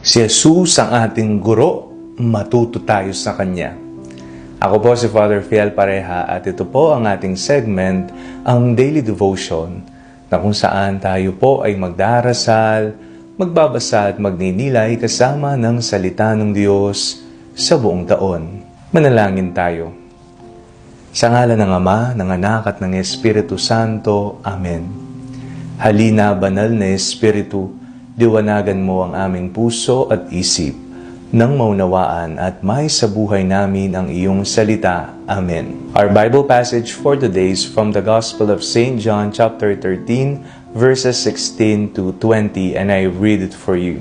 Si Jesus ang ating guro, matuto tayo sa Kanya. Ako po si Father Fiel Pareha at ito po ang ating segment, ang Daily Devotion, na kung saan tayo po ay magdarasal, magbabasa at magninilay kasama ng salita ng Diyos sa buong taon. Manalangin tayo. Sa ngalan ng Ama, ng Anak at ng Espiritu Santo. Amen. Halina, banal na Espiritu, liwanagan mo ang aming puso at isip nang maunawaan at may sa buhay namin ang iyong salita. Amen. Our Bible passage for today is from the Gospel of St. John chapter 13, verses 16 to 20, and I read it for you.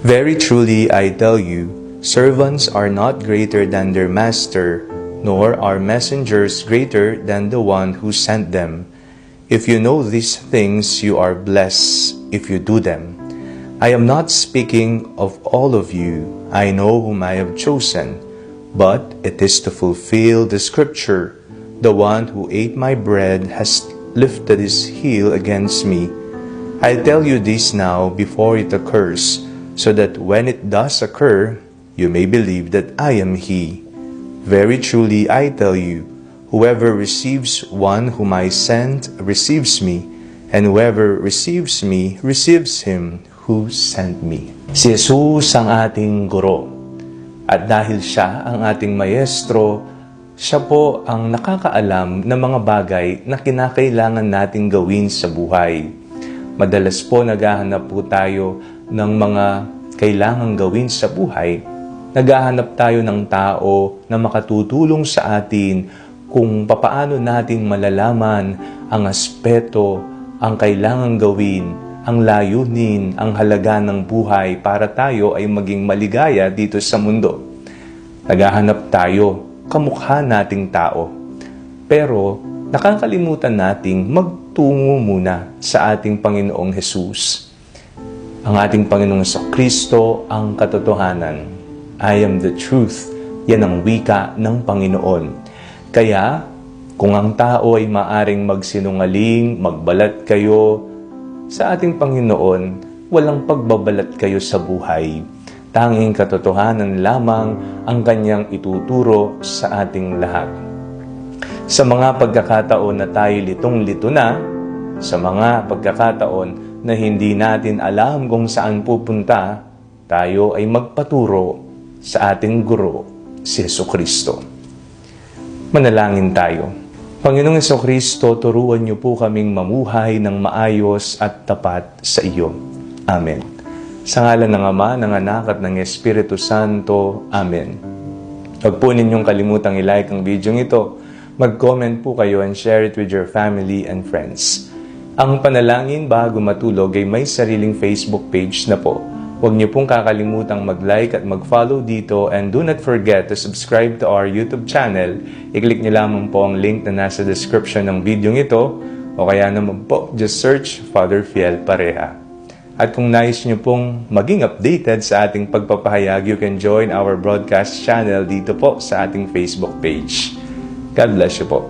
Very truly I tell you, servants are not greater than their master, nor are messengers greater than the one who sent them. If you know these things, you are blessed if you do them. I am not speaking of all of you. I know whom I have chosen, but it is to fulfill the scripture. The one who ate my bread has lifted his heel against me. I tell you this now before it occurs, so that when it does occur, you may believe that I am he. Very truly I tell you, whoever receives one whom I sent receives me, and whoever receives me receives him who sent me. Si Jesus ang ating guro. At dahil siya ang ating maestro, siya po ang nakakaalam ng mga bagay na kinakailangan nating gawin sa buhay. Madalas po naghahanap po tayo ng mga kailangang gawin sa buhay. Naghahanap tayo ng tao na makatutulong sa atin kung papaano natin malalaman ang aspeto, ang kailangang gawin, ang layunin, ang halaga ng buhay para tayo ay maging maligaya dito sa mundo. Naghahanap tayo, kamukha nating tao. Pero nakakalimutan nating magtungo muna sa ating Panginoong Hesus. Ang ating Panginoong Kristo ang katotohanan. I am the truth. Yan ang wika ng Panginoon. Kaya, kung ang tao ay maaring magsinungaling, magbalat kayo, sa ating Panginoon, walang pagbabalat kayo sa buhay. Tanging katotohanan lamang ang Kanyang ituturo sa ating lahat. Sa mga pagkakataon na tayo litong-lito na, sa mga pagkakataon na hindi natin alam kung saan pupunta, tayo ay magpaturo sa ating guro, si Jesucristo. Manalangin tayo. Panginoong Jesucristo, turuan niyo po kaming mamuhay ng maayos at tapat sa iyo. Amen. Sa ngalan ng Ama, ng Anak at ng Espiritu Santo. Amen. Huwag po ninyong kalimutang i-like ang video ito. Mag-comment po kayo and share it with your family and friends. Ang panalangin bago matulog ay may sariling Facebook page na po. Huwag niyo pong kakalimutang mag-like at mag-follow dito, and do not forget to subscribe to our YouTube channel. I-click niyo lamang po ang link na nasa description ng video ito, o kaya naman po, just search Father Fiel Pareha. At kung nais niyo pong maging updated sa ating pagpapahayag, you can join our broadcast channel dito po sa ating Facebook page. God bless you po.